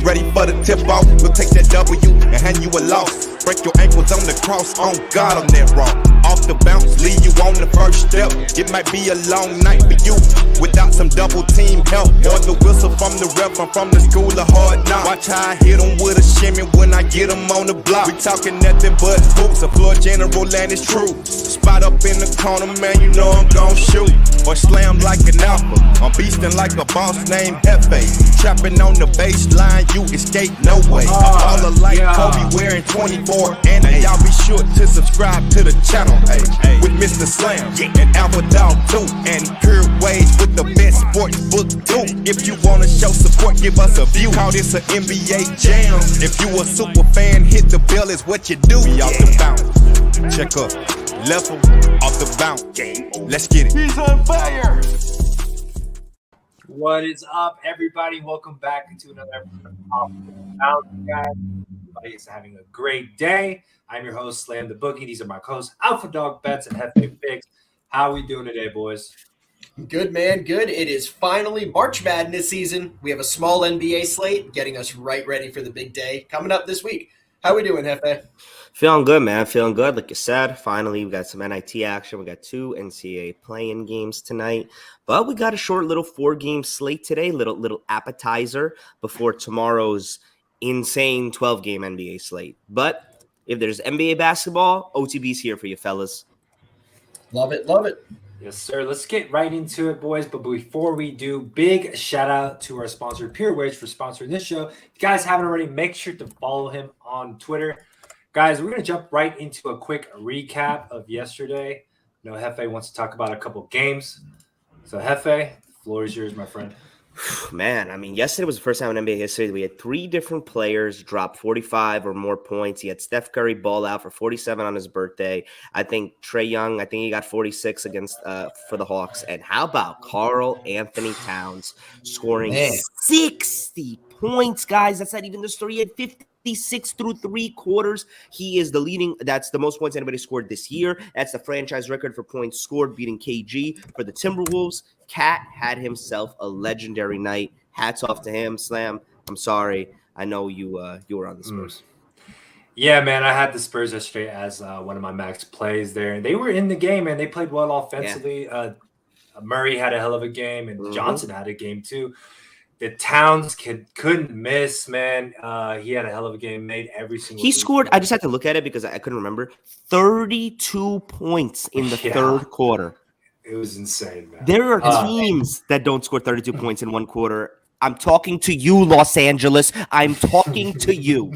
get ready for the tip off. We'll take that W and hand you a loss. Break your ankles on the cross, on God, I'm that raw. Off the bounce, leave you on the first step. It might be a long night for you without some double team help. Or the whistle from the ref, I'm from the school of hard knocks. Watch how I hit them with a shimmy when I get them on the block. We talking nothing but hoops, a floor general and it's true. Spot up in the corner, man, you know I'm gon' shoot. Or slam like an alpha, I'm beastin' like a boss named Hefe. Trapping on the baseline, you escape no way. I'm baller like Kobe wearing 24 and y'all be sure to subscribe to the channel, with Mr. Slam and Alpha Dog too, and Pure Waves with the best sports book too. If you wanna show support, give us a view. Call this an NBA jam. If you a super fan, hit the bell is what you do. We off the bounce, check up, level off the bounce. Let's get it. He's on fire. What is up, everybody? Welcome back to another episode of Off the Bounce, guys. Everybody is having a great day. I'm your host, Slam the Bookie. These are my co-hosts, Alpha Dog Bets and Hefe Figs. How are we doing today, boys? Good, man. Good. It is finally March Madness season. We have a small NBA slate getting us right ready for the big day coming up this week. How we doing, Hefe? Feeling good, man. Feeling good. Like you said, finally, we got some NIT action. We got 2 NCAA play-in games tonight. But we got a short little 4-game slate today, little appetizer before tomorrow's insane 12-game NBA slate. But if there's NBA basketball, OTB's here for you, fellas. Love it. Love it. Yes, sir. Let's get right into it, boys. But before we do, big shout out to our sponsor, Pure Waves, for sponsoring this show. If you guys haven't already, make sure to follow him on Twitter. Guys, we're going to jump right into a quick recap of yesterday. I know Hefe wants to talk about a couple games. So, Hefe, the floor is yours, my friend. Man, I mean, yesterday was the first time in NBA history we had 3 different players drop 45 or more points. He had Steph Curry ball out for 47 on his birthday. I think Trae Young, he got 46 against for the Hawks. And how about Karl Anthony Towns scoring 60 points, guys? That's not even the story. He had 56 through 3 quarters. He is the leading. That's the most points anybody scored this year. That's the franchise record for points scored, beating KG for the Timberwolves. Cat had himself a legendary night. Hats off to him. Slam, I'm sorry. I know you were on the Spurs. Yeah, man, I had the Spurs yesterday as one of my max plays there. And they were in the game, and they played well offensively. Yeah. Murray had a hell of a game, and Johnson had a game too. The Towns couldn't miss, man. He had a hell of a game, made every single. He scored. I just had to look at it because I couldn't remember. 32 points in the third quarter. It was insane, man. There are teams that don't score 32 points in one quarter. I'm talking to you, Los Angeles. I'm talking to you.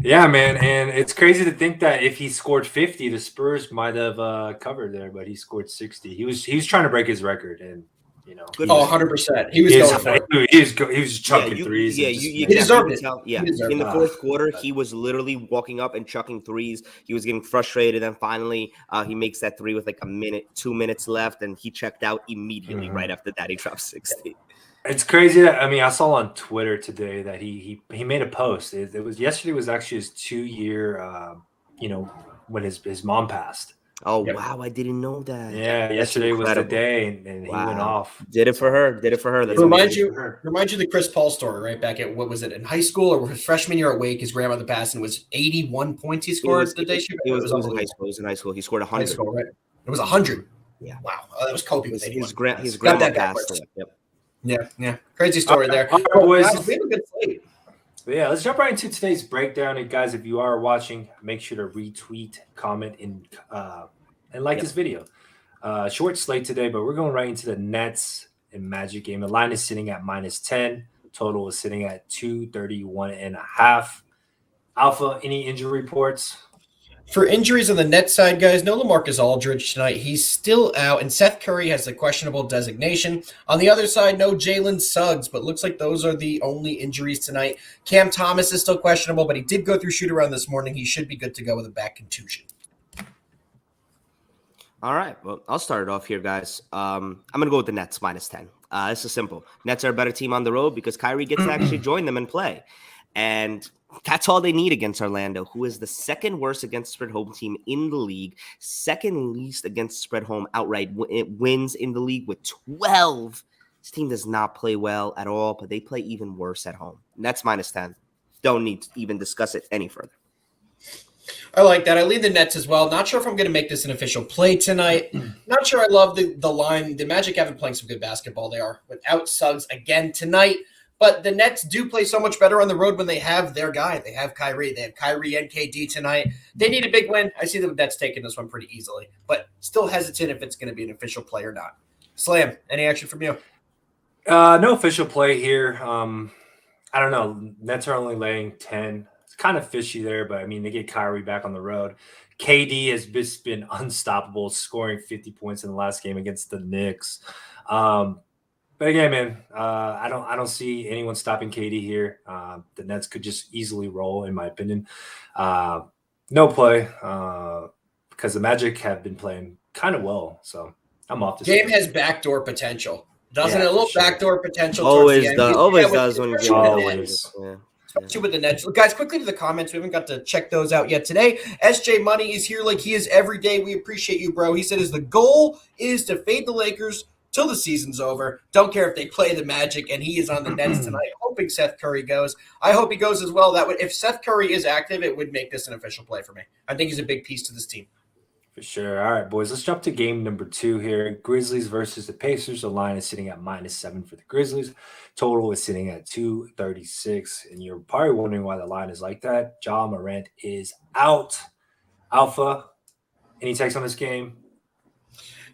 Yeah, man, and it's crazy to think that if he scored 50, the Spurs might have covered there, but he scored 60. He was trying to break his record, and. 100%. He was going for it. He was chucking threes. Yeah, he deserved it. Yeah, in the fourth quarter, he was literally walking up and chucking threes. He was getting frustrated, and finally, he makes that 3 with like 2 minutes left, and he checked out immediately. Right after that, he dropped 60. It's crazy. I saw on Twitter today that he made a post. Yesterday was actually his 2-year, when his mom passed. Oh, wow. I didn't know that. Yeah, yesterday was the day, and he went off. Did it for her. That's reminds you of the Chris Paul story, right? Back at, what was it, in high school or his freshman year at Wake, his grandmother passed, and it was 81 points he scored the day she It was in high school. It was in high school. He scored 100. High school, right? It was 100. Yeah. Wow. Oh, that was Kobe. His grandma passed. Yep. Yeah. Crazy story there. Boys. Guys, we have a good slate. Yeah, let's jump right into today's breakdown. And guys, if you are watching, make sure to retweet, comment, and like this video. Short slate today, but we're going right into the Nets and Magic game. The line is sitting at -10. Total is sitting at 231.5. Alpha, any injury reports? For injuries on the Nets side, guys, no LaMarcus Aldridge tonight. He's still out, and Seth Curry has a questionable designation. On the other side, no Jalen Suggs, but looks like those are the only injuries tonight. Cam Thomas is still questionable, but he did go through shoot-around this morning. He should be good to go with a back contusion. All right. Well, I'll start it off here, guys. I'm going to go with the Nets -10. This is simple. Nets are a better team on the road because Kyrie gets to actually join them and play. And that's all they need against Orlando, who is the second worst against spread home team in the league, second least against spread home outright wins in the league with 12 This team does not play well at all, but they play even worse at home. Nets -10. Don't need to even discuss it any further. I like that. I lead the Nets as well. Not sure if I'm going to make this an official play tonight. Not sure I love the line. The Magic have been playing some good basketball. They are without Suggs again tonight. But the Nets do play so much better on the road when they have their guy. They have Kyrie. They have Kyrie and KD tonight. They need a big win. I see the Nets taking this one pretty easily, but still hesitant if it's going to be an official play or not. Slam, any action from you? No official play here. I don't know. Nets are only laying 10. It's kind of fishy there, but I mean, they get Kyrie back on the road. KD has just been unstoppable, scoring 50 points in the last game against the Knicks. But again, man, I don't see anyone stopping KD here. The Nets could just easily roll, in my opinion. No play because the Magic have been playing kind of well. So I'm off this game. Has backdoor potential, doesn't it? A little backdoor potential. Always does when you get always. Especially with the Nets. Guys, quickly to the comments. We haven't got to check those out yet today. SJ Money is here like he is every day. We appreciate you, bro. He said, the goal is to fade the Lakers till the season's over. Don't care if they play the Magic, and he is on the Nets tonight, hoping Seth Curry goes. I hope he goes as well. If Seth Curry is active, it would make this an official play for me. I think he's a big piece to this team. For sure. All right, boys, let's jump to game number 2 here. Grizzlies versus the Pacers. The line is sitting at -7 for the Grizzlies. Total is sitting at 236. And you're probably wondering why the line is like that. Ja Morant is out. Alpha, any takes on this game?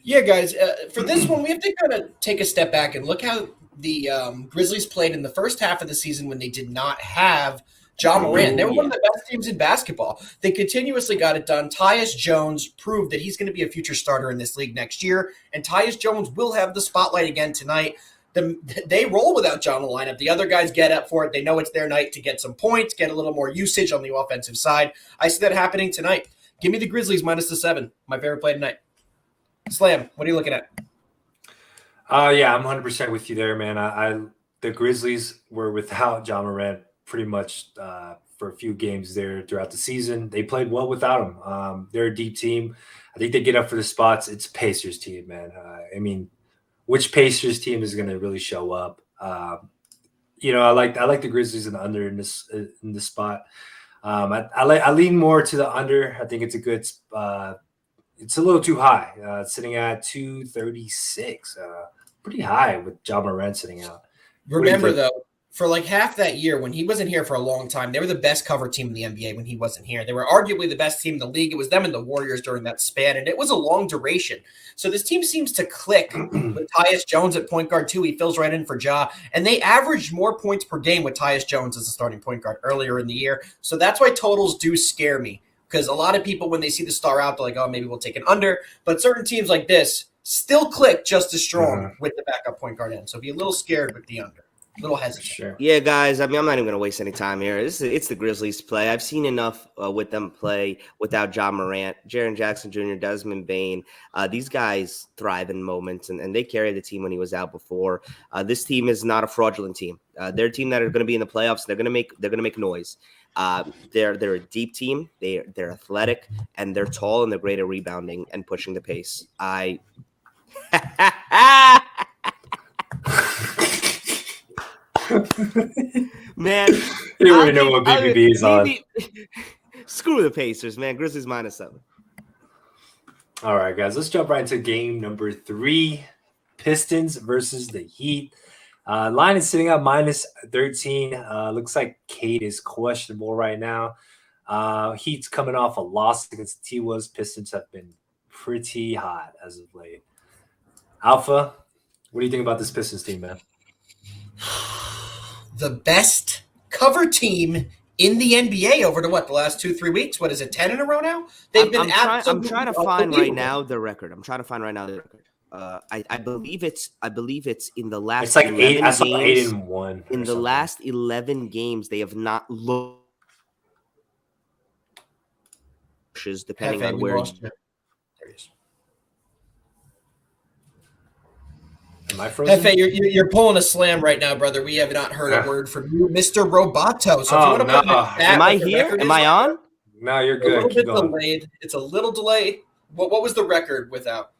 Yeah, guys, for this one, we have to kind of take a step back and look how the Grizzlies played in the first half of the season when they did not have Ja Morant. They were one of the best teams in basketball. They continuously got it done. Tyus Jones proved that he's going to be a future starter in this league next year, and Tyus Jones will have the spotlight again tonight. They roll without Ja in the lineup. The other guys get up for it. They know it's their night to get some points, get a little more usage on the offensive side. I see that happening tonight. Give me the Grizzlies -7. My favorite play tonight. Slam, what are you looking at? Yeah, I'm 100% with you there, man. The Grizzlies were without Ja Morant pretty much for a few games there throughout the season. They played well without him. They're a deep team. I think they get up for the spots. It's Pacers team, man. I mean, which Pacers team is going to really show up? I like the Grizzlies and the under in this spot. I lean more to the under. I think it's a good. It's a little too high. It's sitting at 236. Pretty high with Ja Morant sitting out. Remember, though, for like half that year when he wasn't here for a long time, they were the best cover team in the NBA when he wasn't here. They were arguably the best team in the league. It was them and the Warriors during that span, and it was a long duration. So this team seems to click with Tyus Jones at point guard, too. He fills right in for Ja, and they averaged more points per game with Tyus Jones as a starting point guard earlier in the year. So that's why totals do scare me, because a lot of people, when they see the star out, they're like, oh, maybe we'll take an under. But certain teams like this still click just as strong with the backup point guard in. So be a little scared with the under. A little hesitant. Sure. Yeah, guys, I mean, I'm not even going to waste any time here. It's the Grizzlies play. I've seen enough with them play without Ja Morant, Jaren Jackson Jr., Desmond Bane. These guys thrive in moments, and they carried the team when he was out before. This team is not a fraudulent team. They're a team that are going to be in the playoffs. They're going to make noise. They're a deep team. They're athletic, and they're tall, and they're great at rebounding and pushing the pace. Man, you already know what BBB is on. Screw the Pacers, man. Grizzlies -7. All right, guys, let's jump right into game number 3. Pistons versus the Heat. Line is sitting at -13. Looks like Kate is questionable right now. Heat's coming off a loss against the T-Wolves. Pistons have been pretty hot as of late. Alpha, what do you think about this Pistons team, man? The best cover team in the NBA over to the last 2-3 weeks? What is it, 10 in a row now? I'm trying to find right now the record. I believe it's in the last. It's like 8. I saw games, 8-1. In the last 11 games, they have not looked. Depending on where. Am I frozen? Hefe, you're pulling a slam right now, brother. We have not heard a word from you, Mr. Roboto. So if you want to put in the chat, am I here? Am I on? No, you're good. It's a little delayed. What was the record without?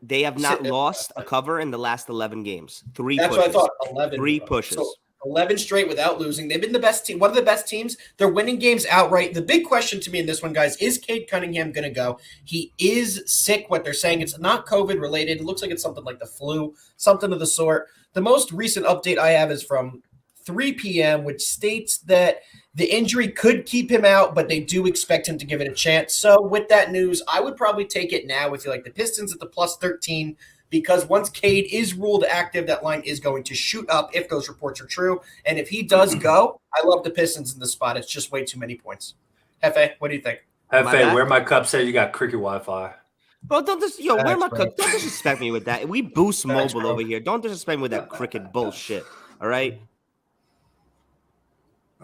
They have not lost a cover in the last 11 games. That's what I thought. 11. Three pushes. So 11 straight without losing. They've been the best team, one of the best teams. They're winning games outright. The big question to me in this one, guys, is Cade Cunningham going to go? He is sick. What they're saying, it's not COVID related. It looks like it's something like the flu, something of the sort. The most recent update I have is from 3 p.m., which states that the injury could keep him out, but they do expect him to give it a chance. So with that news, I would probably take it now if you like the Pistons at the plus 13, because once Cade is ruled active, that line is going to shoot up if those reports are true. And if he does go, I love the Pistons in this spot. It's just way too many points. Hefe, what do you think? Hefe, where my cup said you got cricket Wi-Fi. Bro, don't disrespect me with that. We boost mobile over here. Don't disrespect me with that cricket bullshit. All right.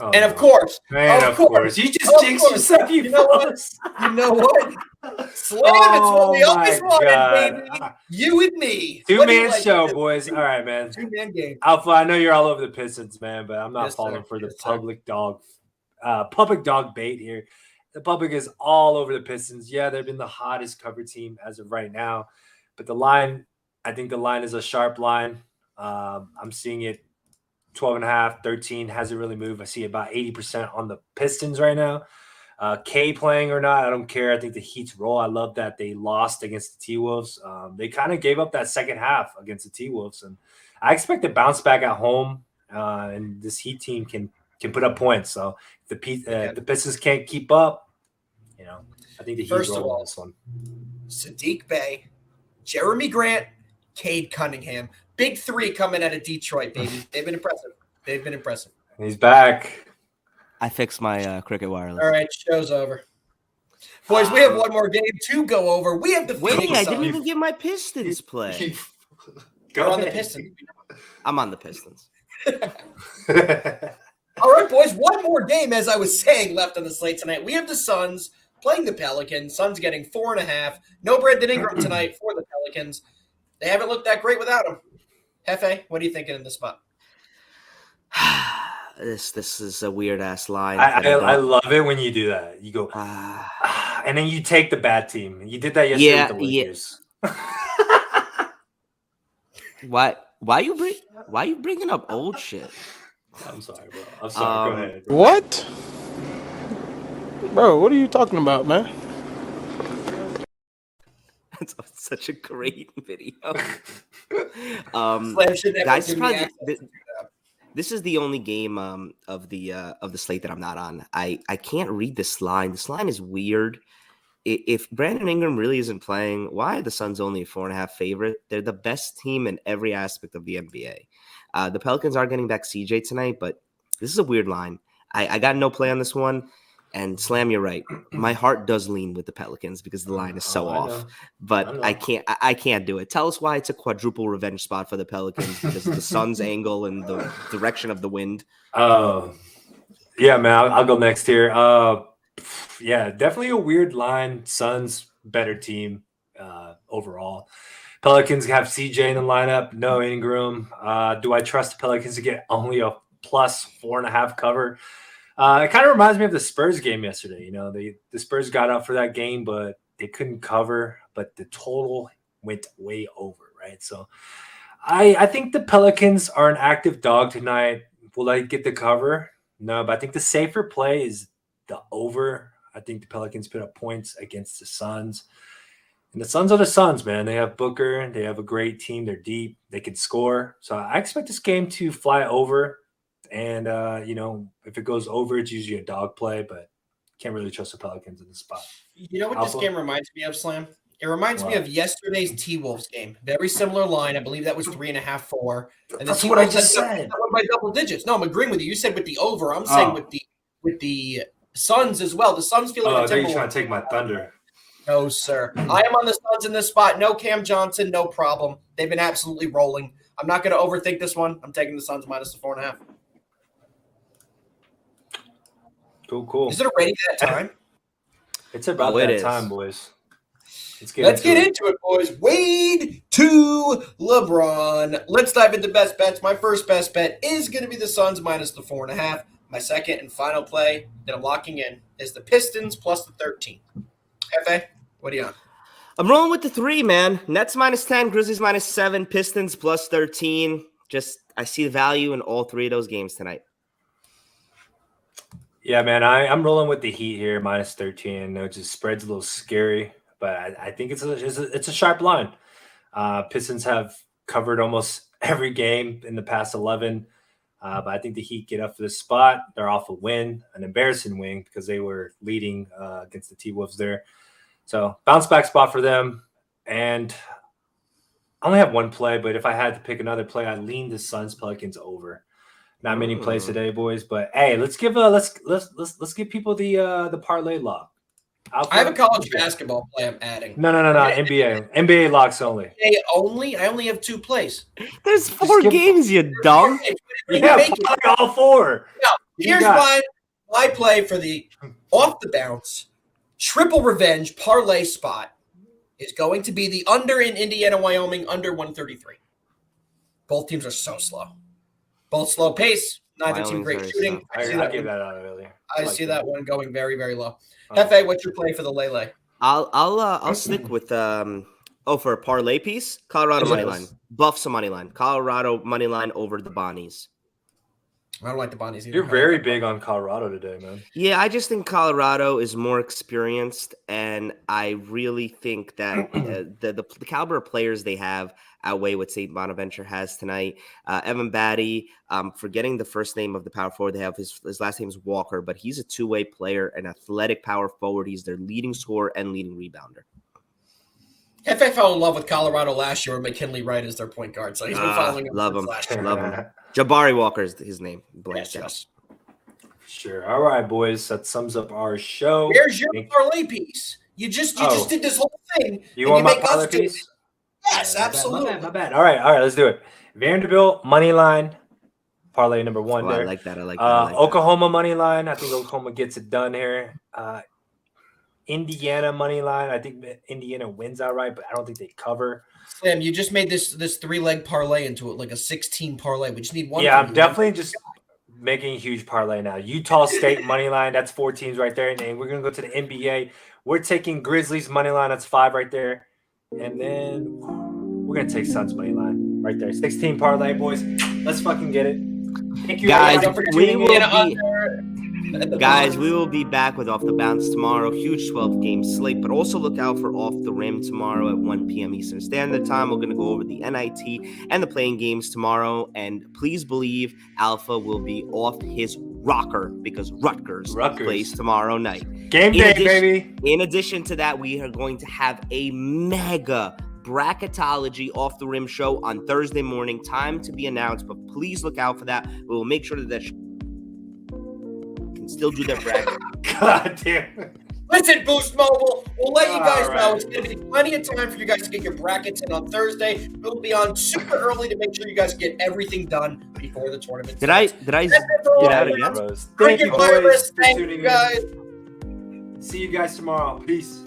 Oh, and of course, you just jinxed yourself. You know what? You know what? Slam, it's what we always wanted, baby. You and me. Two-man show, boys. All right, man. Two-man game. Alpha, I know you're all over the Pistons, man, but I'm not falling for the public dog bait here. The public is all over the Pistons. Yeah, they've been the hottest cover team as of right now. But the line, I think the line is a sharp line. I'm seeing it 12.5, 13, hasn't really moved. I see about 80% on the Pistons right now. K playing or not, I don't care. I think the Heat's roll. I love that they lost against the T-Wolves. They kind of gave up that second half against the T-Wolves. And I expect to bounce back at home, and this Heat team can put up points. So if the Pistons can't keep up, I think the Heat roll on this one. Sadiq Bey, Jeremy Grant, Cade Cunningham. Big three coming out of Detroit, baby. They've been impressive. He's back. I fixed my cricket wireless. All right, show's over. Boys, we have one more game to go over. We have the Phoenix I didn't even get my Pistons play. Go on the Pistons. I'm on the Pistons. All right, boys, one more game, as I was saying, left on the slate tonight. We have the Suns playing the Pelicans. Suns getting 4.5. No Brandon Ingram tonight for the Pelicans. They haven't looked that great without him. Hefe, what are you thinking in this spot? This is a weird ass line. I love it when you do that. You go, and then you take the bad team. You did that yesterday with the Lakers. Why you bringing up old shit? I'm sorry, bro. I'm sorry. Go ahead. What? Bro, what are you talking about, man? That's such a great video. Guys, this is the only game of the slate that I'm not on. I can't read this line. This line is weird. If Brandon Ingram really isn't playing, why are the Suns only a 4.5 favorite? They're the best team in every aspect of the NBA. The Pelicans are getting back CJ tonight, but this is a weird line. I got no play on this one. And Slam, you're right. My heart does lean with the Pelicans because the line is so off. But I can't do it. Tell us why it's a quadruple revenge spot for the Pelicans because of the sun's angle and the direction of the wind. Yeah, man. I'll go next here. Yeah, definitely a weird line. Suns better team overall. Pelicans have CJ in the lineup. No Ingram. Do I trust the Pelicans to get only a plus 4.5 cover? It kind of reminds me of the Spurs game yesterday. The Spurs got up for that game, but they couldn't cover. But the total went way over, right? So I think the Pelicans are an active dog tonight. Will I get the cover? No, but I think the safer play is the over. I think the Pelicans put up points against the Suns. And the Suns are the Suns, man. They have Booker. They have a great team. They're deep. They can score. So I expect this game to fly over. And, if it goes over, it's usually a dog play, but can't really trust the Pelicans in this spot. You know what this game reminds me of, Slam? It reminds me of yesterday's T-Wolves game. Very similar line. I believe that was 3.5, 4. And that's what I just said. That one by double digits. No, I'm agreeing with you. You said with the over. I'm saying with the Suns as well. The Suns feel like I think you're trying to take my thunder. No, sir. I am on the Suns in this spot. No Cam Johnson, no problem. They've been absolutely rolling. I'm not going to overthink this one. I'm taking the Suns minus the 4.5. Cool. Is it already that time? It's about that time, boys. Let's get into it, boys. Wade to LeBron. Let's dive into best bets. My first best bet is going to be the Suns minus the 4.5. My second and final play that I'm locking in is the Pistons plus the 13. Hefe, what are you on? I'm rolling with the 3, man. Nets -10, Grizzlies -7, Pistons +13. Just I see the value in all 3 of those games tonight. Yeah, man, I'm rolling with the Heat here, -13. I know it just spreads a little scary, but I think it's a sharp line. Pistons have covered almost every game in the past 11, but I think the Heat get up for this spot. They're off a win, an embarrassing win because they were leading against the T-Wolves there. So bounce back spot for them, and I only have one play, but if I had to pick another play, I'd lean the Suns Pelicans over. Not many plays today, boys, but hey, let's give people the parlay lock. I have a college basketball play I'm adding. No, NBA locks only. NBA only? I only have 2 plays. There's 4 games, you dumb. Yeah, all 4. Now, here's my play for the off the bounce triple revenge parlay spot is going to be the under in Indiana, Wyoming, under 133. Both teams are so slow. Both slow pace. Neither team great shooting. I gave that out earlier. I see that one going very, very low. Hefe, what's your play for the Lele? I'll stick with for a parlay piece, Colorado money line. Buffs a money line. Colorado money line over the Bonnies. I don't like the Bonnies either. You're very big on Colorado today, man. Yeah, I just think Colorado is more experienced, and I really think that the caliber of players they have outweigh what St. Bonaventure has tonight. Evan Batty, forgetting the first name of the power forward they have, his last name is Walker, but he's a two-way player, an athletic power forward. He's their leading scorer and leading rebounder. Hefe fell in love with Colorado last year with McKinley Wright as their point guard, so he's been following him. Love him. Last year. Love him. Jabari Walker is his name. Yes. Sure. All right, boys. That sums up our show. Where's your parlay piece? You just did this whole thing. You want my parlay piece? Yes, absolutely. My bad. All right. Let's do it. Vanderbilt money line. Parlay number 1 there. I like that. I like that. Oklahoma money line. I think Oklahoma gets it done here. Indiana money line. I think Indiana wins outright, but I don't think they cover. Sam, you just made this 3-leg parlay into it, like a 16 parlay. We just need one. Yeah, I'm definitely just making a huge parlay now. Utah State money line. That's 4 teams right there. And we're gonna go to the NBA. We're taking Grizzlies money line. That's 5 right there. And then we're gonna take Suns money line right there. 16 parlay, boys. Let's fucking get it. Thank you, guys. We We will be back with Off the Bounce tomorrow. Huge 12-game slate, but also look out for Off the Rim tomorrow at 1 p.m. Eastern Standard Time. We're going to go over the NIT and the playing games tomorrow, and please believe Alpha will be off his rocker because Rutgers plays tomorrow night. Game day, baby. In addition to that, we are going to have a mega bracketology Off the Rim show on Thursday morning. Time to be announced, but please look out for that. We will make sure that still do their bracket. God damn. Listen, Boost Mobile, we'll let you guys know. It's going to be plenty of time for you guys to get your brackets in on Thursday. We'll be on super early to make sure you guys get everything done before the tournament. Did I get out again? Thank you, boys. Thank you, guys. See you guys tomorrow. Peace.